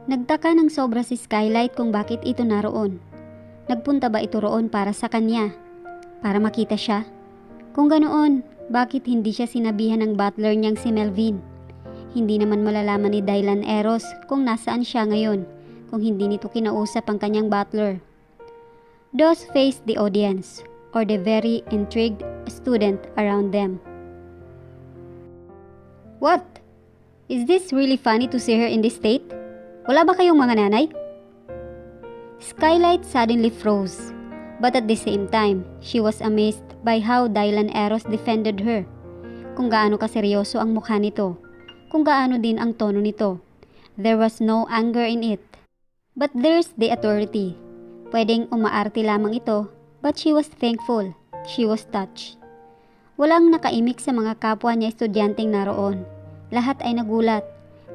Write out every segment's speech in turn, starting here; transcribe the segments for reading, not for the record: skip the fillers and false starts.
Nagtaka ng sobra si Skylight kung bakit ito naroon. Nagpunta ba ito roon para sa kanya? Para makita siya? Kung ganoon, bakit hindi siya sinabihan ng butler niyang si Melvin? Hindi naman malalaman ni Dylan Eros kung nasaan siya ngayon kung hindi nito kinausap ang kanyang butler. Those faced the audience or the very intrigued student around them. What? Is this really funny to see her in this state? Wala ba kayong mga nanay? Skylight suddenly froze, but at the same time, she was amazed by how Dylan Eros defended her. Kung gaano kaseryoso ang mukha nito, kung gaano din ang tono nito. There was no anger in it. But there's the authority. Pwedeng umaarte lamang ito, but she was thankful. She was touched. Walang nakaimik sa mga kapwa niya estudyanteng naroon. Lahat ay nagulat.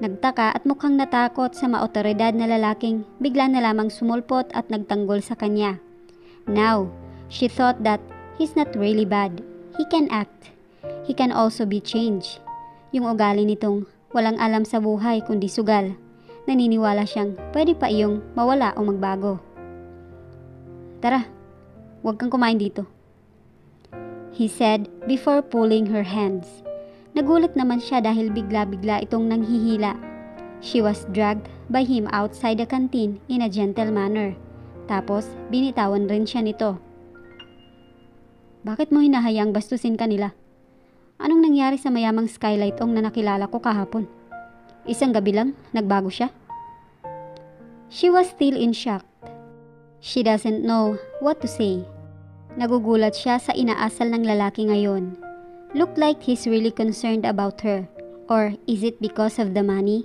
Nagtaka at mukhang natakot sa maotoridad na lalaking bigla na lamang sumulpot at nagtanggol sa kanya. Now, she thought that he's not really bad. He can act. He can also be changed. Yung ugali nitong walang alam sa buhay kundi sugal. Naniniwala siyang pwede pa iyong mawala o magbago. Tara, huwag kang kumain dito, he said before pulling her hands. Nagulat naman siya dahil bigla-bigla itong nanghihila. She was dragged by him outside the canteen in a gentle manner. Tapos, binitawan rin siya nito. Bakit mo hinahayang bastusin kanila? Anong nangyari sa mayamang Skylight ong na nakilala ko kahapon? Isang gabi lang, nagbago siya? She was still in shock. She doesn't know what to say. Nagugulat siya sa inaasal ng lalaki ngayon. Looked like he's really concerned about her. Or is it because of the money?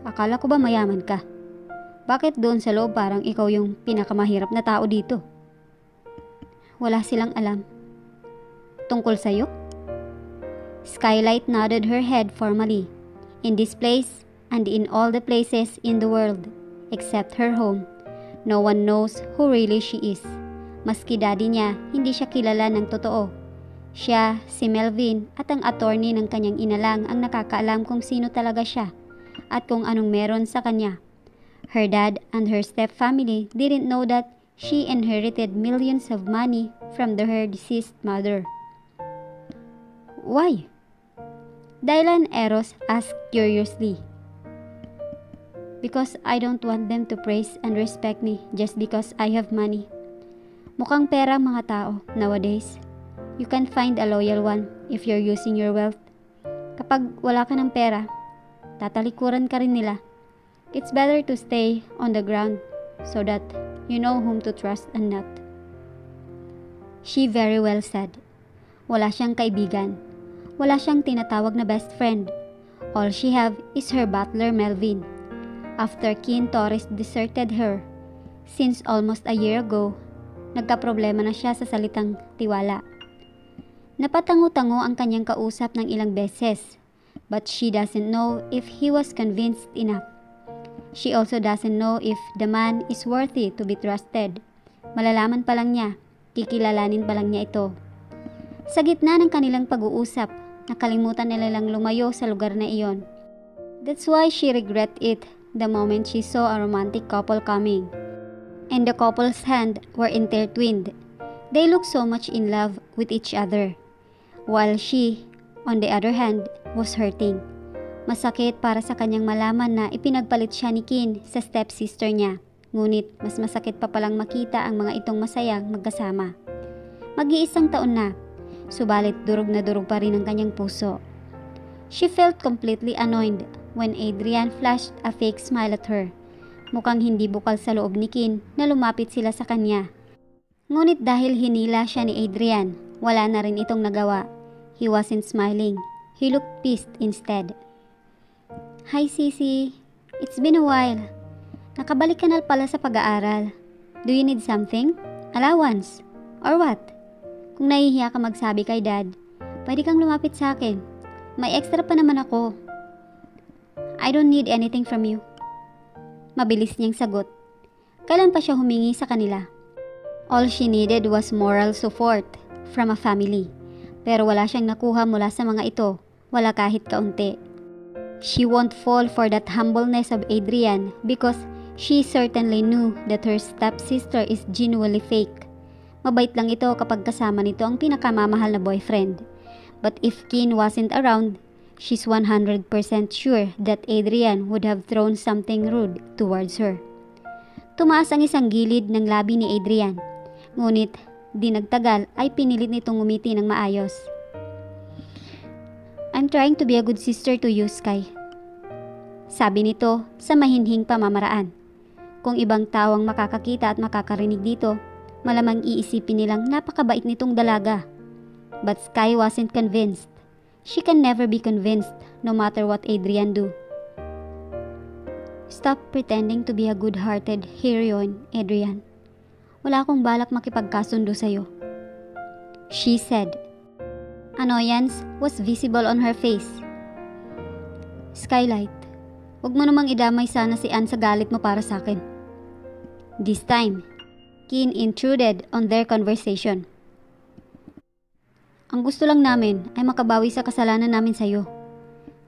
Akala ko ba mayaman ka? Bakit doon sa loob parang ikaw yung pinakamahirap na tao dito? Wala silang alam. Tungkol sa'yo? Skylight nodded her head formally. In this place, and in all the places in the world, except her home, no one knows who really she is. Maski daddy niya, hindi siya kilala ng totoo. Siya, si Melvin, at ang attorney ng kanyang inalang ang nakakaalam kung sino talaga siya at kung anong meron sa kanya. Her dad and her step-family didn't know that she inherited millions of money from her deceased mother. Why? Dylan Eros asked curiously. Because I don't want them to praise and respect me just because I have money. Mukhang pera mga tao nowadays. You can find a loyal one if you're using your wealth. Kapag wala ka ng pera, tatalikuran ka rin nila. It's better to stay on the ground so that you know whom to trust and not. She very well said. Wala siyang kaibigan. Wala siyang tinatawag na best friend. All she have is her butler Melvin. After Keen Torres deserted her, since almost a year ago, nagkaproblema na siya sa salitang tiwala. Napatango-tango ang kanyang kausap ng ilang beses, but she doesn't know if he was convinced enough. She also doesn't know if the man is worthy to be trusted. Malalaman pa lang niya, kikilalanin pa lang niya ito. Sa gitna ng kanilang pag-uusap, nakalimutan nila lang lumayo sa lugar na iyon. That's why she regret it the moment she saw a romantic couple coming. And the couple's hands were intertwined. They looked so much in love with each other. While she, on the other hand, was hurting. Masakit para sa kanyang malaman na ipinagpalit siya ni Keen sa stepsister niya. Ngunit mas masakit pa palang makita ang mga itong masayang magkasama. Mag-iisang taon na, subalit durog na durog pa rin ang kanyang puso. She felt completely annoyed when Adrian flashed a fake smile at her. Mukhang hindi bukal sa loob ni Keen na lumapit sila sa kanya. Ngunit dahil hinila siya ni Adrian, wala na rin itong nagawa. He wasn't smiling. He looked pissed instead. Hi Sisi, it's been a while. Nakabalik ka na pala sa pag-aaral. Do you need something? Allowance? Or what? Kung nahihiya ka magsabi kay dad, pwede kang lumapit sa akin. May extra pa naman ako. I don't need anything from you. Mabilis niyang sagot. Kailan pa siya humingi sa kanila? All she needed was moral support from a family. Pero wala siyang nakuha mula sa mga ito. Wala kahit kaunti. She won't fall for that humbleness of Adrian because she certainly knew that her stepsister is genuinely fake. Mabait lang ito kapag kasama nito ang pinakamamahal na boyfriend. But if Keane wasn't around, she's 100% sure that Adrian would have thrown something rude towards her. Tumaas ang isang gilid ng labi ni Adrian. Ngunit, di nagtagal ay pinilit nitong ngumiti ng maayos. I'm trying to be a good sister to you, Sky. Sabi nito sa mahinhing pamamaraan. Kung ibang tao ang makakakita at makakarinig dito, malamang iisipin nilang napakabait nitong dalaga. But Sky wasn't convinced. She can never be convinced no matter what Adrian do. Stop pretending to be a good-hearted heroine, Adrian. Wala akong balak makipagkasundo sa'yo. She said. Annoyance was visible on her face. Skylight, wag mo namang idamay sana si Anne sa galit mo para sa akin. This time, Keane intruded on their conversation. Ang gusto lang namin ay makabawi sa kasalanan namin sa'yo.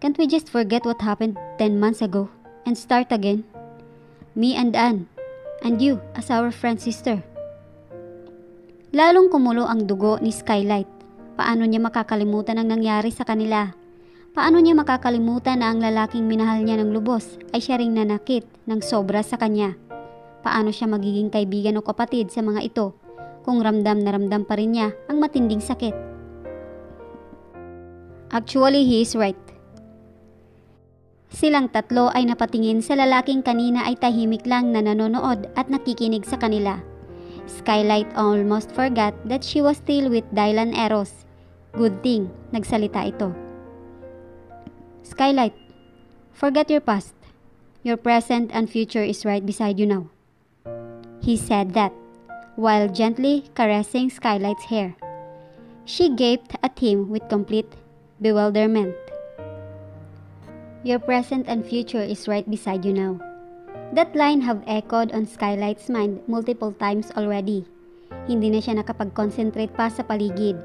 Can't we just forget what happened 10 months ago and start again? Me and Anne, and you as our friend sister. Lalong kumulo ang dugo ni Skylight. Paano niya makakalimutan ang nangyari sa kanila? Paano niya makakalimutan na ang lalaking minahal niya ng lubos ay siya ring nanakit ng sobra sa kanya? Paano siya magiging kaibigan o kapatid sa mga ito kung ramdam na ramdam pa rin niya ang matinding sakit? Actually, he is right. Silang tatlo ay napatingin sa lalaking kanina ay tahimik lang na nanonood at nakikinig sa kanila. Skylight almost forgot that she was still with Dylan Eros. Good thing, nagsalita ito. Skylight, forget your past. Your present and future is right beside you now. He said that, while gently caressing Skylight's hair. She gaped at him with complete bewilderment. Your present and future is right beside you now. That line have echoed on Skylight's mind multiple times already. Hindi na siya nakapag-concentrate pa sa paligid.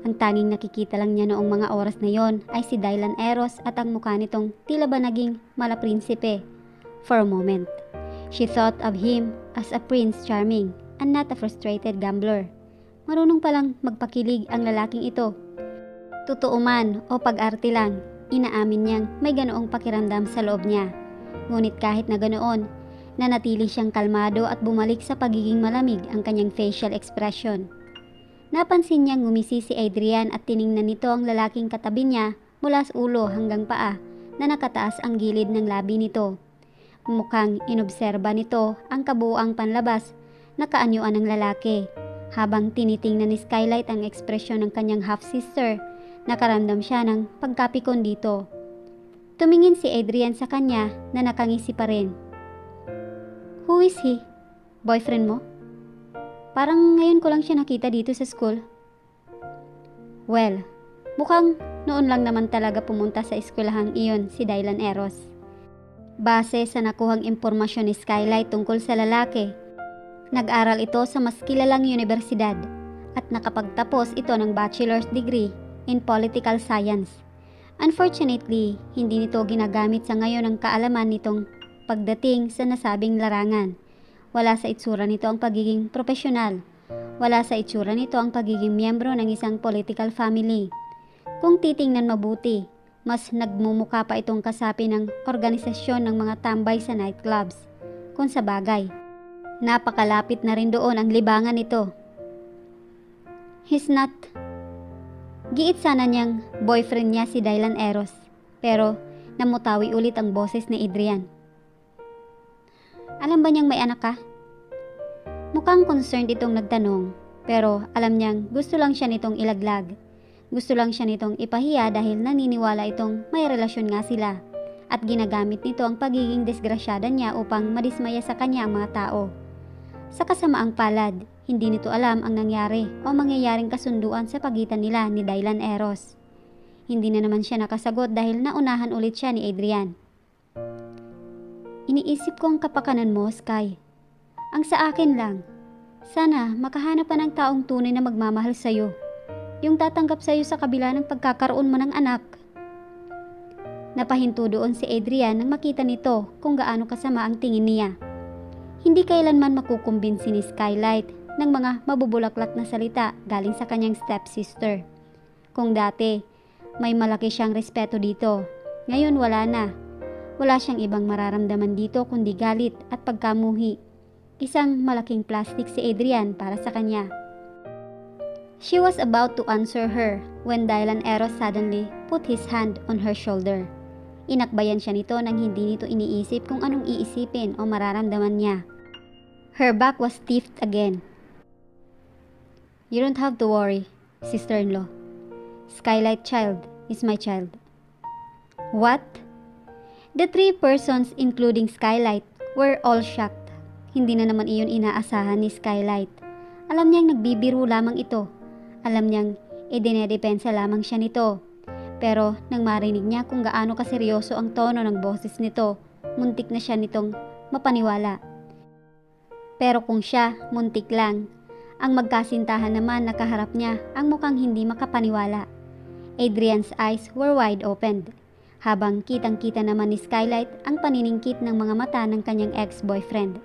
Ang tanging nakikita lang niya noong mga oras na yon ay si Dylan Eros at ang mukha nitong tila ba naging malaprinsipe. For a moment, she thought of him as a Prince Charming and not a frustrated gambler. Marunong palang magpakilig ang lalaking ito. Totoo man o pag-arte lang, inaamin niyang may ganoong pakiramdam sa loob niya. Ngunit kahit na ganoon, nanatili siyang kalmado at bumalik sa pagiging malamig ang kanyang facial expression. Napansin niyang ngumisi si Adrian at tiningnan nito ang lalaking katabi niya mula sa ulo hanggang paa na nakataas ang gilid ng labi nito. Mukhang inobserba nito ang kabuuang panlabas na kaanyuan ng lalaki. Habang tinitingnan ni Skylight ang ekspresyon ng kanyang half-sister, nakaramdam siya ng pagkapikon dito. Tumingin si Adrian sa kanya na nakangisi pa rin. Who is he? Boyfriend mo? Parang ngayon ko lang siya nakita dito sa school. Well, mukhang noon lang naman talaga pumunta sa eskwelahang iyon si Dylan Eros. Base sa nakuhang impormasyon ni Skylight tungkol sa lalaki, nag-aral ito sa mas kilalang universidad at nakapagtapos ito ng bachelor's degree in political science. Unfortunately, hindi nito ginagamit sa ngayon ang kaalaman nitong pagdating sa nasabing larangan. Wala sa itsura nito ang pagiging profesional. Wala sa itsura nito ang pagiging miyembro ng isang political family. Kung titingnan mabuti, mas nagmumukha pa itong kasapi ng organisasyon ng mga tambay sa nightclubs. Kung sa bagay, napakalapit na rin doon ang libangan nito. He's not... Giit sana niyang boyfriend niya si Dylan Eros, pero namutawi ulit ang boses ni Adrian. Alam ba niyang may anak ka? Mukhang concerned itong nagtanong, pero alam niyang gusto lang siya nitong ilaglag. Gusto lang siya nitong ipahiya dahil naniniwala itong may relasyon nga sila at ginagamit nito ang pagiging disgrasyada niya upang madismaya sa kanya ang mga tao. Sa kasamaang palad, hindi nito alam ang nangyari o mangyayaring kasunduan sa pagitan nila ni Dylan Eros. Hindi na naman siya nakasagot dahil naunahan ulit siya ni Adrian. Iniisip ko ang kapakanan mo, Sky. Ang sa akin lang, sana makahanap pa ng taong tunay na magmamahal sa'yo. Yung tatanggap sa'yo sa kabila ng pagkakaroon mo ng anak. Napahinto doon si Adrian nang makita nito kung gaano kasama ang tingin niya. Hindi kailanman makukumbinsi ni Skylight ng mga mabubulaklak na salita galing sa kanyang stepsister. Kung dati, may malaki siyang respeto dito. Ngayon wala na. Wala siyang ibang mararamdaman dito kundi galit at pagkamuhi. Isang malaking plastic si Adrian para sa kanya. She was about to answer her when Dylan Eros suddenly put his hand on her shoulder. Inakbayan siya nito nang hindi nito iniisip kung anong iisipin o mararamdaman niya. Her back was stiff again. "You don't have to worry, sister-in-law. Skylight child is my child." What? The three persons including Skylight were all shocked. Hindi na naman iyon inaasahan ni Skylight. Alam niyang nagbibiro lamang ito. Alam niyang idinedepensa lamang siya nito. Pero nang marinig niya kung gaano kaseryoso ang tono ng boses nito, muntik na siya nitong mapaniwala. Pero kung siya, muntik lang. Ang magkasintahan naman nakaharap niya ang mukhang hindi makapaniwala. Adrian's eyes were wide opened, habang kitang-kita naman ni Skylight ang paniningkit ng mga mata ng kanyang ex-boyfriend.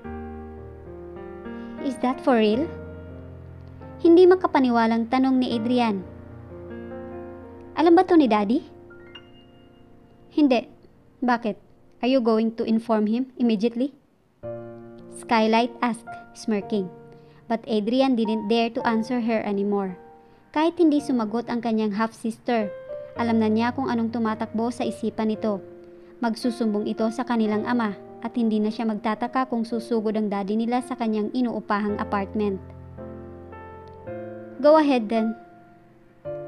"Is that for real?" Hindi makapaniwalang tanong ni Adrian. "Alam ba to ni Daddy?" "Hindi. Bakit? Are you going to inform him immediately?" Skylight asked, smirking. But Adrian didn't dare to answer her anymore. Kahit hindi sumagot ang kanyang half-sister, alam na niya kung anong tumatakbo sa isipan nito. Magsusumbong ito sa kanilang ama at hindi na siya magtataka kung susugod ang daddy nila sa kanyang inuupahang apartment. "Go ahead then,"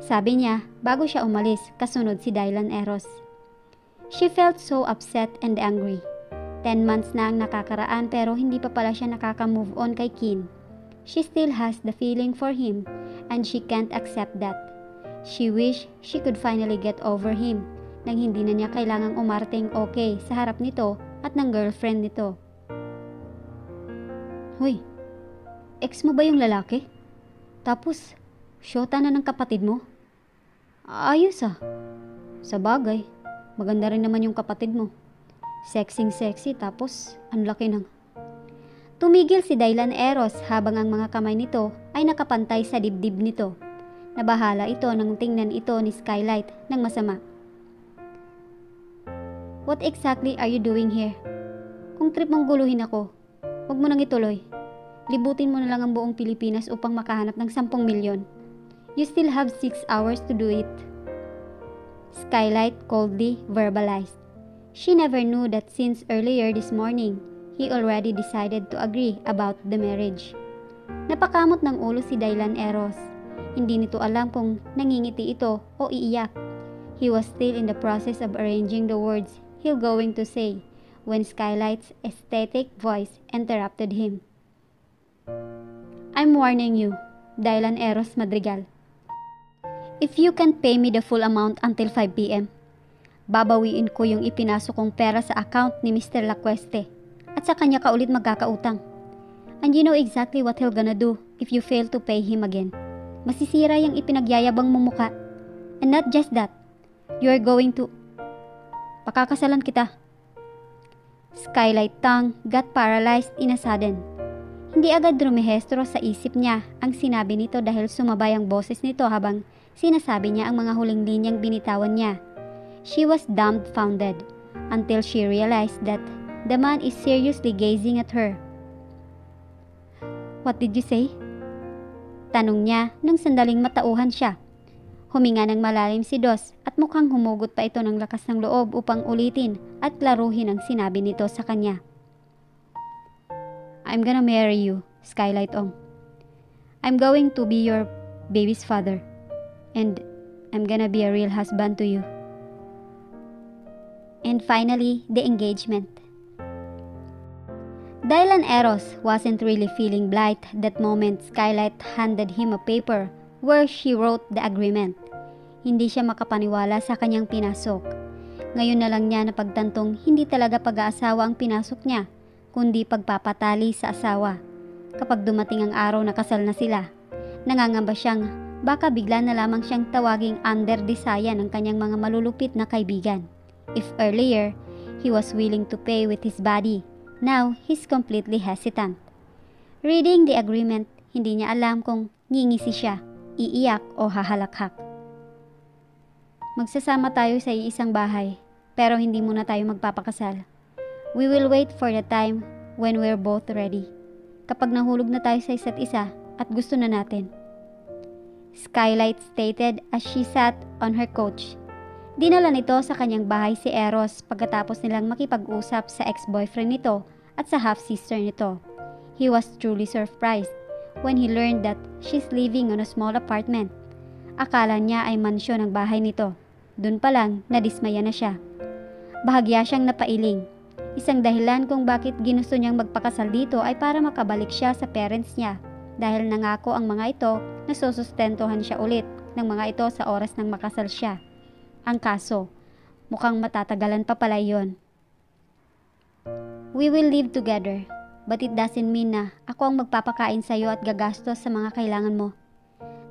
sabi niya bago siya umalis kasunod si Dylan Eros. She felt so upset and angry. 10 months na ang nakakaraan pero hindi pa pala siya nakaka-move on kay Kin. She still has the feeling for him and she can't accept that. She wish she could finally get over him nang hindi na niya kailangang umarteng okay sa harap nito at ng girlfriend nito. "Hoy, ex mo ba yung lalaki? Tapos, syota na ng kapatid mo? Ayos ah. Sa bagay, maganda rin naman yung kapatid mo. Sexy tapos ang laki ng..." Tumigil si Dylan Eros habang ang mga kamay nito ay nakapantay sa dibdib nito. Nabahala ito nang tingnan ito ni Skylight ng masama. "What exactly are you doing here? Kung trip mong guluhin ako, huwag mo nang ituloy. Libutin mo na lang ang buong Pilipinas upang makahanap ng 10 milyon. You still have 6 hours to do it." Skylight coldly verbalized. She never knew that since earlier this morning, he already decided to agree about the marriage. Napakamot ng ulo si Dylan Eros. Hindi nito alam kung nangingiti ito o iiyak. He was still in the process of arranging the words he'll going to say when Skylight's ecstatic voice interrupted him. "I'm warning you, Dylan Eros Madrigal. If you can't pay me the full amount until 5 p.m., babawiin ko yung ipinasok kong pera sa account ni Mr. Lacueste at sa kanya ka ulit magkakautang. And you know exactly what he'll gonna do if you fail to pay him again. Masisira yung ipinagyayabang mo mukha. And not just that, you're going to... Pakakasalan kita." Skylight tongue got paralyzed in a sudden. Hindi agad rumehestro sa isip niya ang sinabi nito dahil sumabay ang boses nito habang sinasabi niya ang mga huling linyang binitawan niya. She was dumbfounded until she realized that the man is seriously gazing at her. "What did you say?" Tanong niya nang sandaling matauhan siya. Huminga ng malalim si Dos at mukhang humugot pa ito ng lakas ng loob upang ulitin at klaruhin ang sinabi nito sa kanya. "I'm gonna marry you, Skylight Ong. I'm going to be your baby's father. And I'm gonna be a real husband to you." And finally, the engagement. Dylan Eros wasn't really feeling blight that moment. Skylight handed him a paper where she wrote the agreement. Hindi siya makapaniwala sa kanyang pinasok. Ngayon na lang niya napagtantong hindi talaga pag-aasawa ang pinasok niya, kundi pagpapatali sa asawa. Kapag dumating ang araw na kasal na sila, nangangamba siyang baka bigla na lamang siyang tawaging under desaya ng kanyang mga malulupit na kaibigan. If earlier, he was willing to pay with his body, now he's completely hesitant. Reading the agreement, hindi niya alam kung ngingisi siya, iiyak o hahalakhak. Magsasama tayo sa iisang bahay, pero hindi muna tayo magpapakasal. We will wait for the time when we're both ready. Kapag nahulog na tayo sa isa't isa at gusto na natin. Skylight stated as she sat on her couch. Dinala nito sa kanyang bahay si Eros pagkatapos nilang makipag-usap sa ex-boyfriend nito at sa half-sister nito. He was truly surprised when he learned that she's living on a small apartment. Akala niya ay mansyon ang bahay nito. Doon pa lang, nadismaya na siya. Bahagya siyang napailing. Isang dahilan kung bakit ginusto niyang magpakasal dito ay para makabalik siya sa parents niya dahil nangako ang mga ito na susustentuhan siya ulit ng mga ito sa oras ng makasal siya. Ang kaso, mukhang matatagalan pa pala yun. We will live together, but it doesn't mean na ako ang magpapakain sa'yo at gagastos sa mga kailangan mo.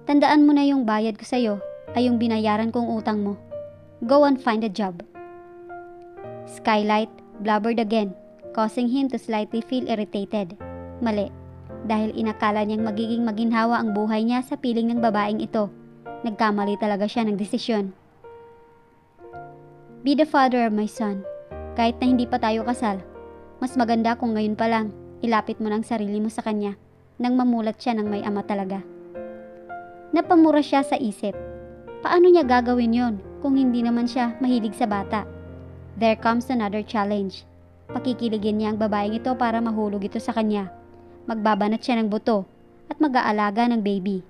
Tandaan mo na yung bayad ko sa'yo ay yung binayaran kong utang mo. Go and find a job. Skylight blubbered again, causing him to slightly feel irritated. Mali, dahil inakala niyang magiging maginhawa ang buhay niya sa piling ng babaeng ito. Nagkamali talaga siya ng desisyon. Be the father of my son. Kahit na hindi pa tayo kasal, mas maganda kung ngayon pa lang, ilapit mo ng sarili mo sa kanya nang mamulat siya ng may ama talaga. Napamura siya sa isip. Paano niya gagawin yon kung hindi naman siya mahilig sa bata? There comes another challenge. Pakikiligin niya ang babaeng ito para mahulog ito sa kanya. Magbabanat siya ng buto at mag-aalaga ng baby.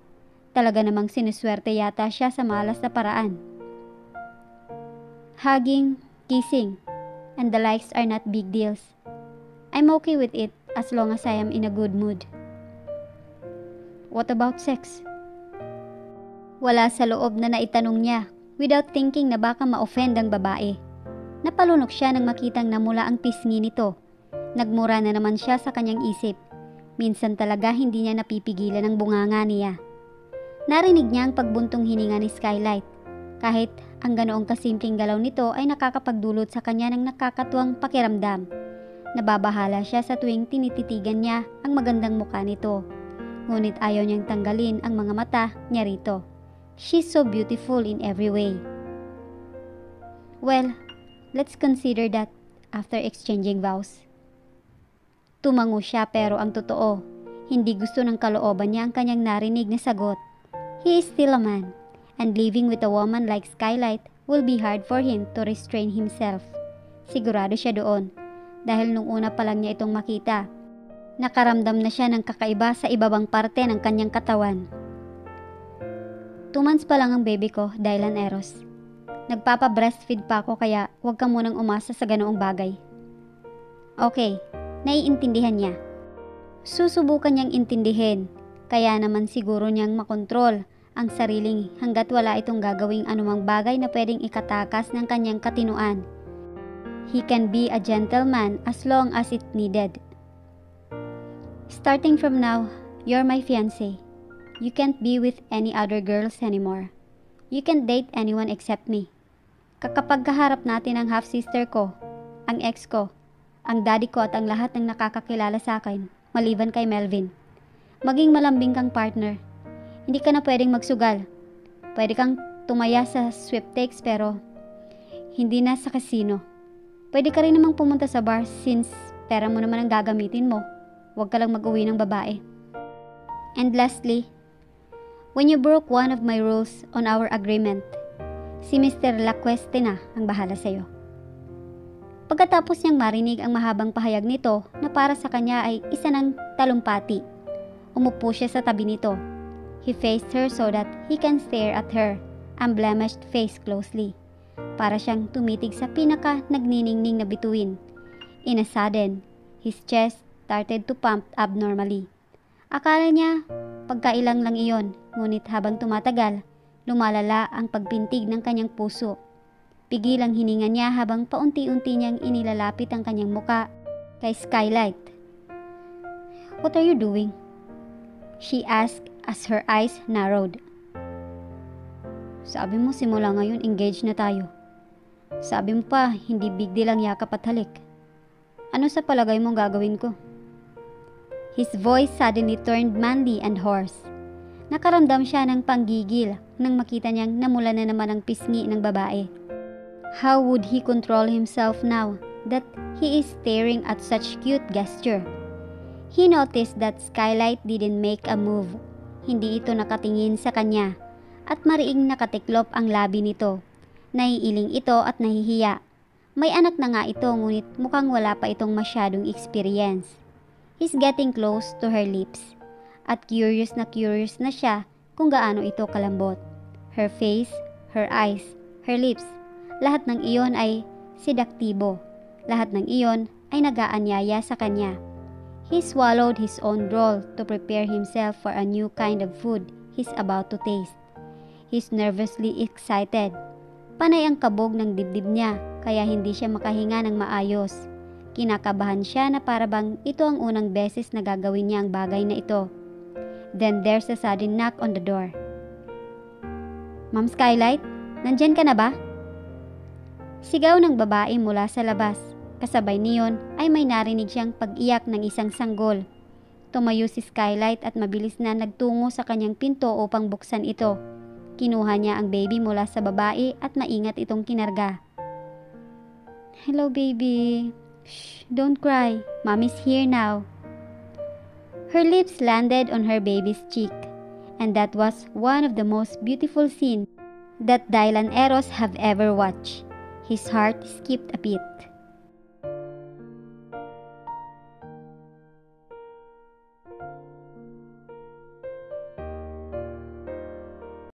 Talaga namang sinuswerte yata siya sa malas na paraan. Hugging, kissing, and the likes are not big deals. I'm okay with it as long as I am in a good mood. What about sex? Wala sa loob na naitanong niya without thinking na baka ma-offend ang babae. Napalunok siya nang makitang namula ang pisngi nito. Nagmura na naman siya sa kanyang isip. Minsan talaga hindi niya napipigilan ang bunganga niya. Narinig niya ang pagbuntong hininga ni Skylight. Kahit ang ganoong kasimpleng galaw nito ay nakakapagdulot sa kanya ng nakakatuwang pakiramdam. Nababahala siya sa tuwing tinititigan niya ang magandang mukha nito. Ngunit ayaw niyang tanggalin ang mga mata niya rito. She's so beautiful in every way. Well, let's consider that after exchanging vows. Tumango siya pero ang totoo, hindi gusto ng kalooban niya ang kanyang narinig na sagot. He is still a man, and living with a woman like Skylight will be hard for him to restrain himself. Sigurado siya doon, dahil nung una pa lang niya itong makita, nakaramdam na siya ng kakaiba sa ibabang parte ng kanyang katawan. 2 months pa lang ang baby ko, Dylan Eros. Nagpapa-breastfeed pa ako kaya huwag ka munang umasa sa ganoong bagay. Okay, naiintindihan niya. Susubukan niyang intindihin, kaya naman siguro niyang makontrol ang sariling hanggat wala itong gagawing anumang bagay na pwedeng ikatakas ng kanyang katinuan. He can be a gentleman as long as it needed. Starting from now, you're my fiancé. You can't be with any other girls anymore. You can't date anyone except me. Kapag kaharap natin ang half-sister ko, ang ex ko, ang daddy ko at ang lahat ng nakakakilala sa akin, maliban kay Melvin. Maging malambing kang partner. Hindi ka na pwedeng magsugal. Pwede kang tumaya sa sweepstakes pero hindi na sa casino. Pwede ka rin namang pumunta sa bar since pera mo naman ang gagamitin mo. Huwag ka lang mag-uwi ng babae. And lastly, when you broke one of my rules on our agreement, si Mr. Lacueste na ang bahala sa'yo. Pagkatapos niyang marinig ang mahabang pahayag nito na para sa kanya ay isa ng talumpati, umupo siya sa tabi nito. He faced her so that he can stare at her unblemished face closely. Para siyang tumitig sa pinaka nagniningning na bituin. In a sudden, his chest started to pump abnormally. Akala niya pagkailang lang iyon, ngunit habang tumatagal, lumalala ang pagpintig ng kanyang puso. Pigil ang hininga niya habang paunti-unti niyang inilalapit ang kanyang muka kay Skylight. What are you doing? She asked as her eyes narrowed. Sabi mo simula ngayon engaged na tayo. Sabi mo pa, hindi big deal ang yakap at halik. Ano sa palagay mong gagawin ko? His voice suddenly turned manly and hoarse. Nakaramdam siya ng panggigil nang makita niyang namula na naman ang pisngi ng babae. How would he control himself now that he is staring at such cute gesture? He noticed that Skylight didn't make a move. Hindi ito nakatingin sa kanya at mariing nakatiklop ang labi nito. Naiiling ito at nahihiya. May anak na nga ito ngunit mukhang wala pa itong masyadong experience. He's getting close to her lips at curious na siya kung gaano ito kalambot. Her face, her eyes, her lips, lahat ng iyon ay sedaktibo. Lahat ng iyon ay nag-aanyaya sa kanya. He swallowed his own drawl to prepare himself for a new kind of food he's about to taste. He's nervously excited. Panay ang kabog ng dibdib niya kaya hindi siya makahinga ng maayos. Kinakabahan siya na parabang ito ang unang beses na gagawin niya ang bagay na ito. Then there's a sudden knock on the door. Ma'am Skylight, nandyan ka na ba? Sigaw ng babae mula sa labas. Kasabay niyon ay may narinig siyang pag-iyak ng isang sanggol. Tumayo si Skylight at mabilis na nagtungo sa kanyang pinto upang buksan ito. Kinuha niya ang baby mula sa babae at maingat itong kinarga. Hello baby. Shh, don't cry. Mommy's here now. Her lips landed on her baby's cheek, and that was one of the most beautiful scenes that Dylan Eros have ever watched. His heart skipped a beat.